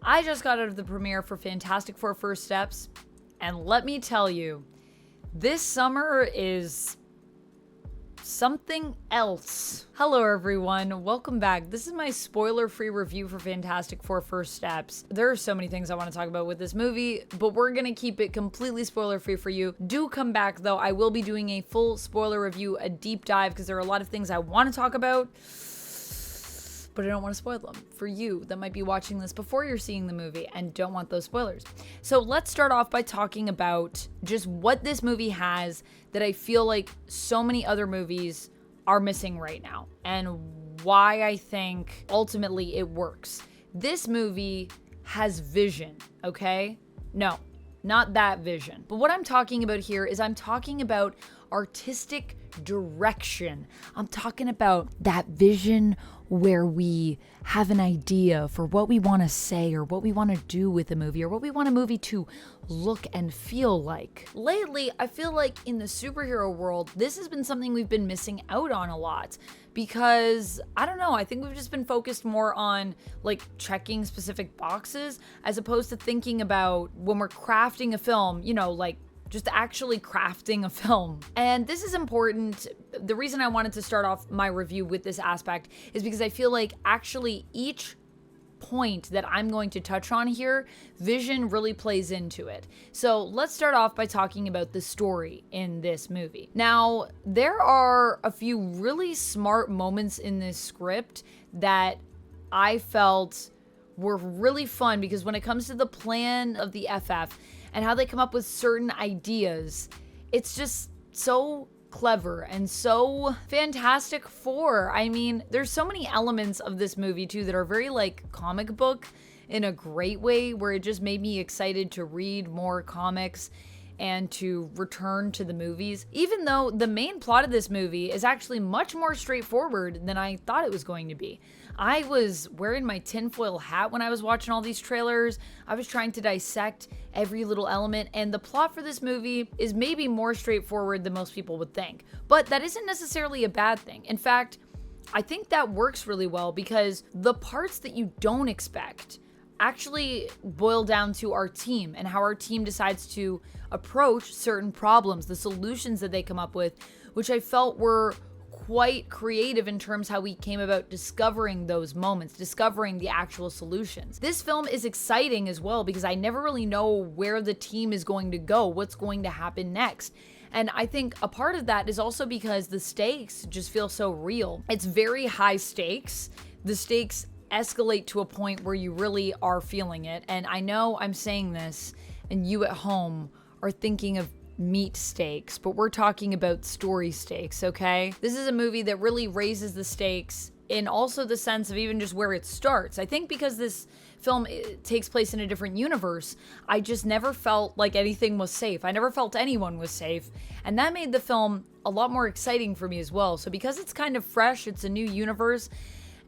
I just got out of the premiere for Fantastic Four First Steps, and let me tell you, this summer is something else. Hello everyone, welcome back. This is my spoiler-free review for Fantastic Four First Steps. There are so many things I want to talk about with this movie, but we're gonna keep it completely spoiler-free for you. Do come back though, I will be doing a full spoiler review, a deep dive, because there are a lot of things I want to talk about, but I don't want to spoil them for you that might be watching this before you're seeing the movie and don't want those spoilers. So let's start off by talking about just what this movie has that I feel like so many other movies are missing right now, and why I think ultimately it works. This movie has vision, okay? No, not that vision. But what I'm talking about here is I'm talking about artistic direction. I'm talking about that vision where we have an idea for what we want to say or what we want to do with a movie or what we want a movie to look and feel like. Lately, I feel like in the superhero world, this has been something we've been missing out on a lot because, I don't know, I think we've just been focused more on like checking specific boxes as opposed to thinking about when we're crafting a film, you know, like just actually crafting a film. And this is important. The reason I wanted to start off my review with this aspect is because I feel like actually each point that I'm going to touch on here, vision really plays into it. So let's start off by talking about the story in this movie. Now, there are a few really smart moments in this script that I felt were really fun because when it comes to the plan of the FF and how they come up with certain ideas, it's just so clever and so Fantastic Four. I mean, there's so many elements of this movie too that are very like comic book in a great way, where it just made me excited to read more comics and to return to the movies, even though the main plot of this movie is actually much more straightforward than I thought it was going to be. I was wearing my tinfoil hat when I was watching all these trailers. I was trying to dissect every little element, and the plot for this movie is maybe more straightforward than most people would think. But that isn't necessarily a bad thing. In fact, I think that works really well because the parts that you don't expect actually boil down to our team and how our team decides to approach certain problems, the solutions that they come up with, which I felt were quite creative in terms how we came about discovering those moments, discovering the actual solutions. This film is exciting as well because I never really know where the team is going to go, what's going to happen next. And I think a part of that is also because the stakes just feel so real. It's very high stakes. The stakes escalate to a point where you really are feeling it. And I know I'm saying this and you at home are thinking of meat stakes, but we're talking about story stakes, okay? This is a movie that really raises the stakes in also the sense of even just where it starts. I think because this film takes place in a different universe, I just never felt like anything was safe. I never felt anyone was safe. And that made the film a lot more exciting for me as well. So because it's kind of fresh, it's a new universe,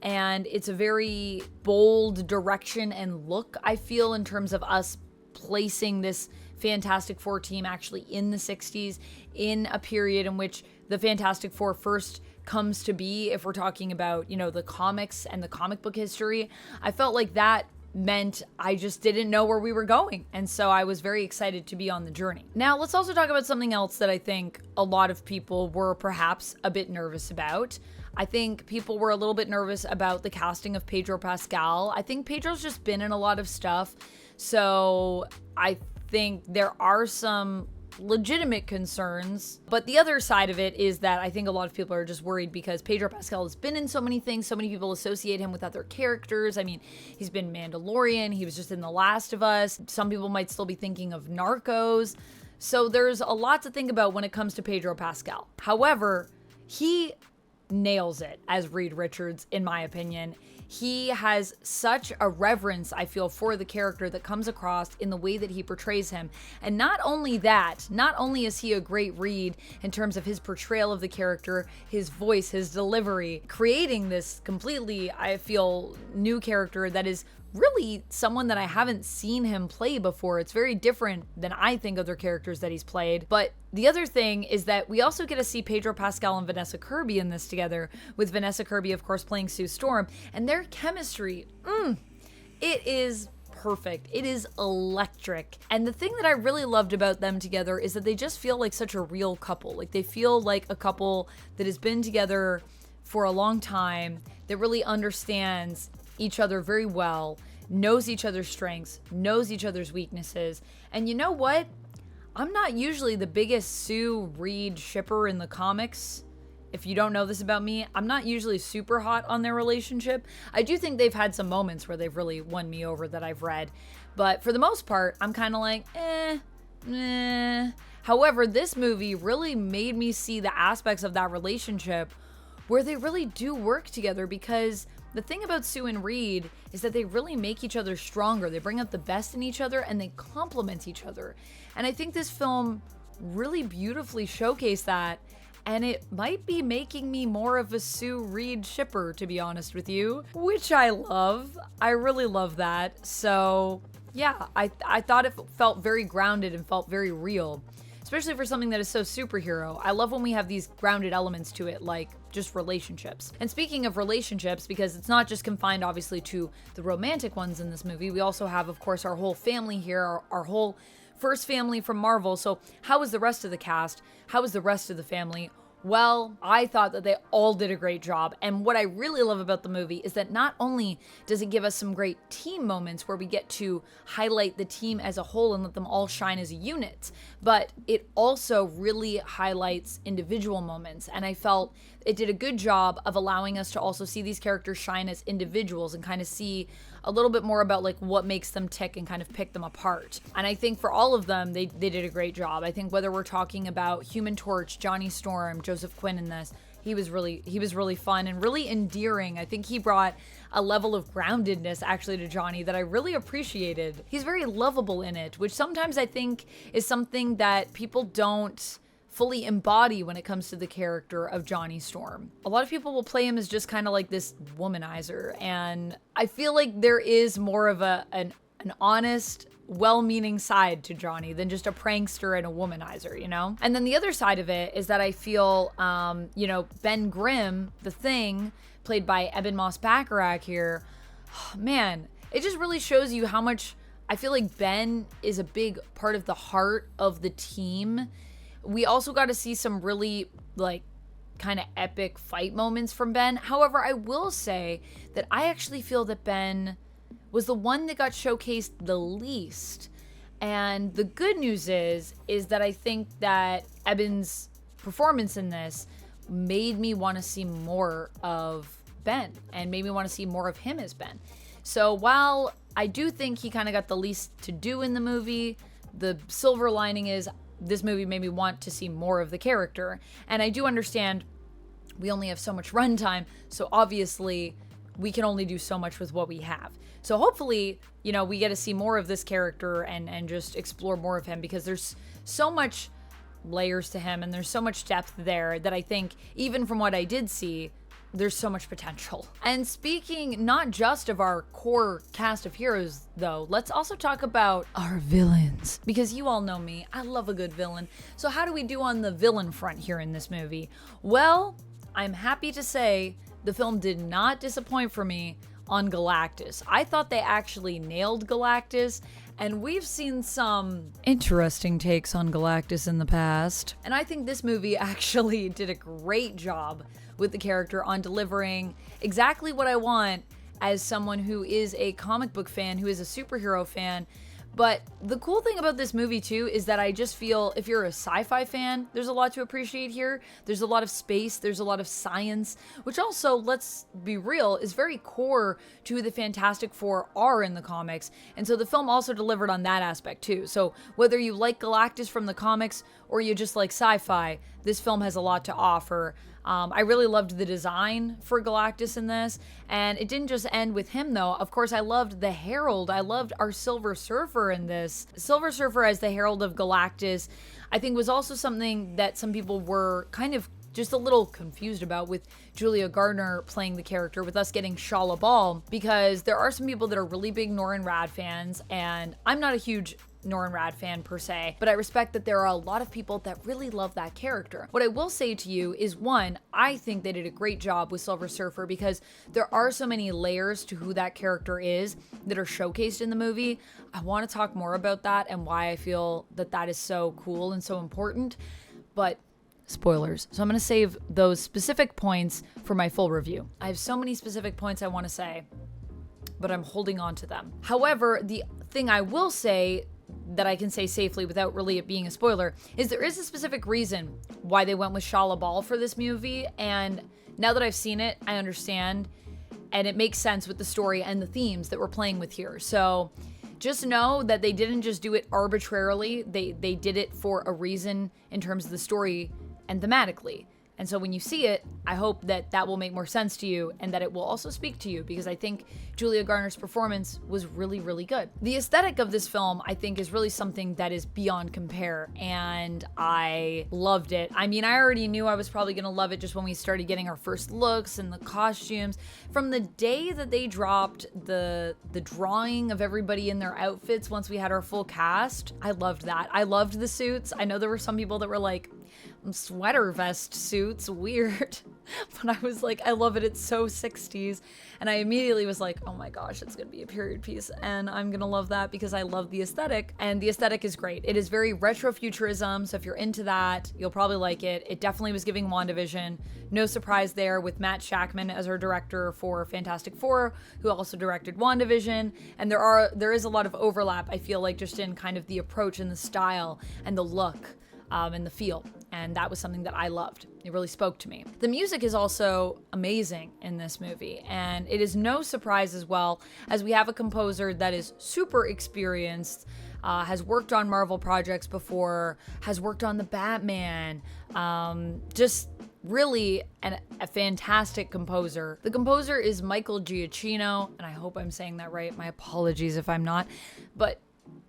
and it's a very bold direction and look, I feel, in terms of us placing this Fantastic Four team actually in the 60s, in a period in which the Fantastic Four first comes to be, if we're talking about, you know, the comics and the comic book history. I felt like that meant I just didn't know where we were going. And so I was very excited to be on the journey. Now, let's also talk about something else that I think a lot of people were perhaps a bit nervous about. I think people were a little bit nervous about the casting of Pedro Pascal. I think Pedro's just been in a lot of stuff. So I think there are some legitimate concerns, but the other side of it is that I think a lot of people are just worried because Pedro Pascal has been in so many things. So many people associate him with other characters. I mean, he's been Mandalorian. He was just in The Last of Us. Some people might still be thinking of Narcos. So there's a lot to think about when it comes to Pedro Pascal. However, he nails it as Reed Richards, in my opinion. He has such a reverence, I feel, for the character that comes across in the way that he portrays him. And not only that, not only is he a great Reed in terms of his portrayal of the character, his voice, his delivery, creating this completely, I feel, new character that is really someone that I haven't seen him play before. It's very different than I think other characters that he's played. But the other thing is that we also get to see Pedro Pascal and Vanessa Kirby in this together, with Vanessa Kirby, of course, playing Sue Storm, and their chemistry, it is perfect. It is electric. And the thing that I really loved about them together is that they just feel like such a real couple. Like they feel like a couple that has been together for a long time, that really understands each other very well, knows each other's strengths, knows each other's weaknesses. And you know what? I'm not usually the biggest Sue Reed shipper in the comics. If you don't know this about me, I'm not usually super hot on their relationship. I do think they've had some moments where they've really won me over that I've read. But for the most part, I'm kind of like, eh. However, this movie really made me see the aspects of that relationship where they really do work together, because the thing about Sue and Reed is that they really make each other stronger. They bring out the best in each other and they complement each other. And I think this film really beautifully showcased that. And it might be making me more of a Sue Reed shipper, to be honest with you, which I love. I really love that. So yeah, I thought it felt very grounded and felt very real, especially for something that is so superhero. I love when we have these grounded elements to it, like just relationships. And speaking of relationships, because it's not just confined obviously to the romantic ones in this movie, we also have, of course, our whole family here, our whole first family from Marvel. So how was the rest of the cast? How was the rest of the family? Well, I thought that they all did a great job. And what I really love about the movie is that not only does it give us some great team moments where we get to highlight the team as a whole and let them all shine as a unit, but it also really highlights individual moments. And I felt it did a good job of allowing us to also see these characters shine as individuals and kind of see a little bit more about like what makes them tick and kind of pick them apart. And I think for all of them, they did a great job. I think whether we're talking about Human Torch, Johnny Storm, Joseph Quinn in this, he was really fun and really endearing. I think he brought a level of groundedness actually to Johnny that I really appreciated. He's very lovable in it, which sometimes I think is something that people don't fully embody when it comes to the character of Johnny Storm. A lot of people will play him as just kind of like this womanizer, and I feel like there is more of an honest, well-meaning side to Johnny than just a prankster and a womanizer, you know? And then the other side of it is that I feel, Ben Grimm, the Thing, played by Eben Moss-Bachrach here, man, it just really shows you how much I feel like Ben is a big part of the heart of the team. We also got to see some really, like, kind of epic fight moments from Ben. However, I will say that I actually feel that Ben was the one that got showcased the least. And the good news is that I think that Eben's performance in this made me want to see more of Ben and made me want to see more of him as Ben. So while I do think he kind of got the least to do in the movie, the silver lining is this movie made me want to see more of the character. And I do understand we only have so much runtime, so obviously we can only do so much with what we have. So hopefully, we get to see more of this character and just explore more of him, because there's so much layers to him and there's so much depth there that I think, even from what I did see, there's so much potential. And speaking not just of our core cast of heroes, though, let's also talk about our villains. Because you all know me, I love a good villain. So how do we do on the villain front here in this movie? Well, I'm happy to say the film did not disappoint for me on Galactus. I thought they actually nailed Galactus, and we've seen some interesting takes on Galactus in the past. And I think this movie actually did a great job with the character on delivering exactly what I want as someone who is a comic book fan, who is a superhero fan. But the cool thing about this movie too is that I just feel if you're a sci-fi fan, there's a lot to appreciate here. There's a lot of space, there's a lot of science, which also, let's be real, is very core to who the Fantastic Four are in the comics. And so the film also delivered on that aspect too. So whether you like Galactus from the comics or you just like sci-fi, this film has a lot to offer. I really loved the design for Galactus in this, and it didn't just end with him though. Of course, I loved the Herald. I loved our Silver Surfer in this. Silver Surfer as the Herald of Galactus, I think was also something that some people were kind of just a little confused about with Julia Gardner playing the character, with us getting Shala Bal, because there are some people that are really big Norrin Rad fans, and I'm not a huge Norrin Rad fan per se, but I respect that there are a lot of people that really love that character. What I will say to you is, one, I think they did a great job with Silver Surfer because there are so many layers to who that character is that are showcased in the movie. I want to talk more about that and why I feel that that is so cool and so important, but spoilers. So I'm going to save those specific points for my full review. I have so many specific points I want to say, but I'm holding on to them. However, the thing I will say that I can say safely without really it being a spoiler is there is a specific reason why they went with Shia LaBeouf for this movie, and now that I've seen it, I understand, and it makes sense with the story and the themes that we're playing with here. So just know that they didn't just do it arbitrarily. They did it for a reason in terms of the story and thematically. And so when you see it, I hope that that will make more sense to you and that it will also speak to you, because I think Julia Garner's performance was really, really good. The aesthetic of this film, I think, is really something that is beyond compare, and I loved it. I mean, I already knew I was probably gonna love it just when we started getting our first looks and the costumes. From the day that they dropped the drawing of everybody in their outfits once we had our full cast, I loved that. I loved the suits. I know there were some people that were like, sweater vest suits, weird. But I was like, I love it. It's so 60s. And I immediately was like, oh my gosh, it's gonna be a period piece. And I'm gonna love that because I love the aesthetic. And the aesthetic is great. It is very retrofuturism. So if you're into that, you'll probably like it. It definitely was giving WandaVision. No surprise there with Matt Shakman as our director for Fantastic Four, who also directed WandaVision. And there is a lot of overlap, I feel like, just in kind of the approach and the style and the look. And the feel, and that was something that I loved. It really spoke to me. The music is also amazing in this movie, and it is no surprise as well, as we have a composer that is super experienced, has worked on Marvel projects before, has worked on the Batman, just really a fantastic composer. The composer is Michael Giacchino, and I hope I'm saying that right. My apologies if I'm not, but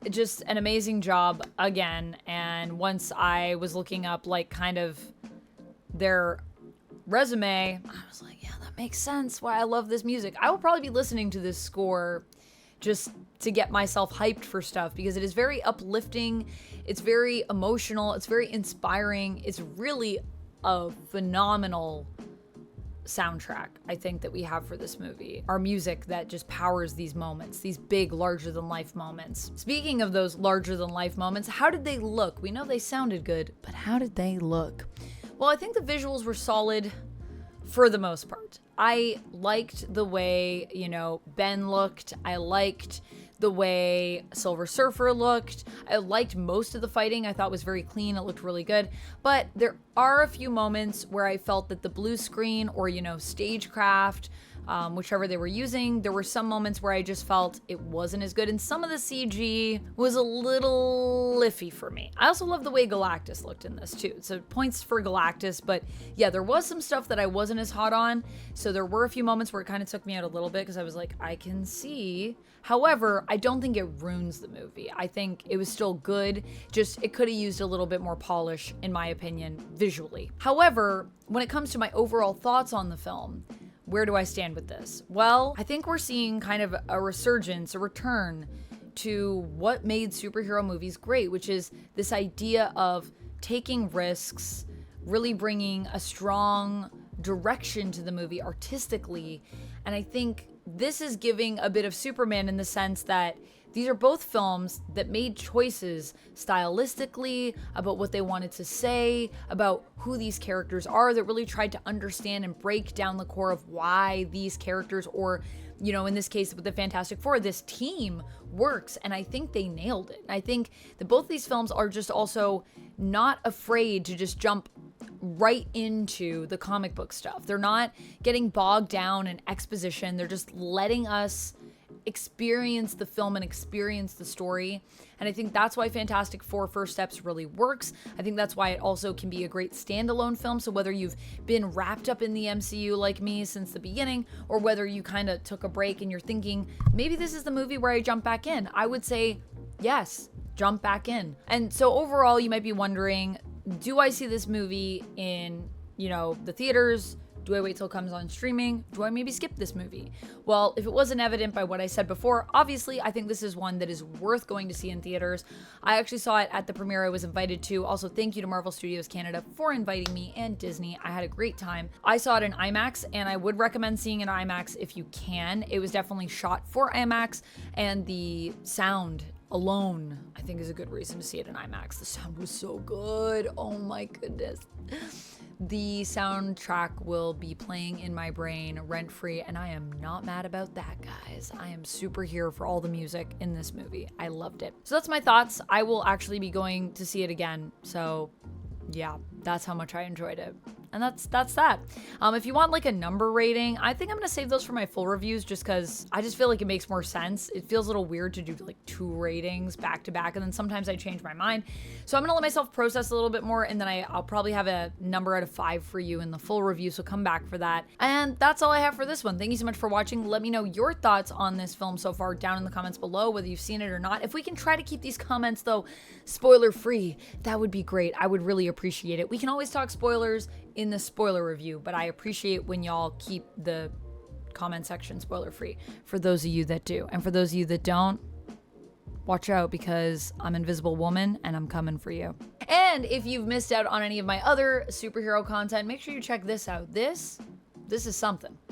just an amazing job again. And once I was looking up like kind of their resume, I was like, yeah, that makes sense why I love this music. I will probably be listening to this score just to get myself hyped for stuff, because it is very uplifting, it's very emotional, it's very inspiring. It's really a phenomenal soundtrack, I think, that we have for this movie. Our music that just powers these moments, these big larger than life moments. Speaking of those larger than life moments, how did they look? We know they sounded good, but how did they look? Well, I think the visuals were solid for the most part. I liked the way, Ben looked. I liked the way Silver Surfer looked. I liked most of the fighting. I thought was very clean. It looked really good. But there are a few moments where I felt that the blue screen or, stagecraft, whichever they were using, there were some moments where I just felt it wasn't as good. And some of the CG was a little iffy for me. I also love the way Galactus looked in this too. So points for Galactus. But yeah, there was some stuff that I wasn't as hot on. So there were a few moments where it kind of took me out a little bit because I was like, I can see. However, I don't think it ruins the movie. I think it was still good, just it could have used a little bit more polish, in my opinion, visually. However, when it comes to my overall thoughts on the film, where do I stand with this? Well, I think we're seeing kind of a resurgence, a return to what made superhero movies great, which is this idea of taking risks, really bringing a strong direction to the movie artistically. And I think this is giving a bit of Superman in the sense that these are both films that made choices stylistically about what they wanted to say, about who these characters are, that really tried to understand and break down the core of why these characters, or, in this case with the Fantastic Four, this team works. And I think they nailed it. I think that both these films are just also not afraid to just jump right into the comic book stuff. They're not getting bogged down in exposition. They're just letting us experience the film and experience the story. And I think that's why Fantastic Four First Steps really works. I think that's why it also can be a great standalone film. So whether you've been wrapped up in the MCU like me since the beginning, or whether you kind of took a break and you're thinking, maybe this is the movie where I jump back in, I would say, yes, jump back in. And so overall, you might be wondering, do I see this movie in, the theaters? Do I wait till it comes on streaming? Do I maybe skip this movie? Well, if it wasn't evident by what I said before, obviously I think this is one that is worth going to see in theaters. I actually saw it at the premiere I was invited to. Also, thank you to Marvel Studios Canada for inviting me, and Disney. I had a great time. I saw it in IMAX, and I would recommend seeing it in IMAX if you can. It was definitely shot for IMAX, and the sound alone, I think, is a good reason to see it in IMAX. The sound was so good. Oh my goodness. The soundtrack will be playing in my brain rent-free, and I am not mad about that, guys. I am super here for all the music in this movie. I loved it. So that's my thoughts. I will actually be going to see it again. So yeah, that's how much I enjoyed it. And that's that. If you want like a number rating, I think I'm gonna save those for my full reviews, just because I just feel like it makes more sense. It feels a little weird to do like 2 ratings back to back, and then sometimes I change my mind. So I'm gonna let myself process a little bit more, and then I'll probably have a number out of 5 for you in the full review, so come back for that. And that's all I have for this one. Thank you so much for watching. Let me know your thoughts on this film so far down in the comments below, whether you've seen it or not. If we can try to keep these comments though spoiler free, that would be great. I would really appreciate it. We can always talk spoilers in the spoiler review, but I appreciate when y'all keep the comment section spoiler free for those of you that do. And for those of you that don't, watch out, because I'm Invisible Woman and I'm coming for you. And if you've missed out on any of my other superhero content, make sure you check this out. This is something.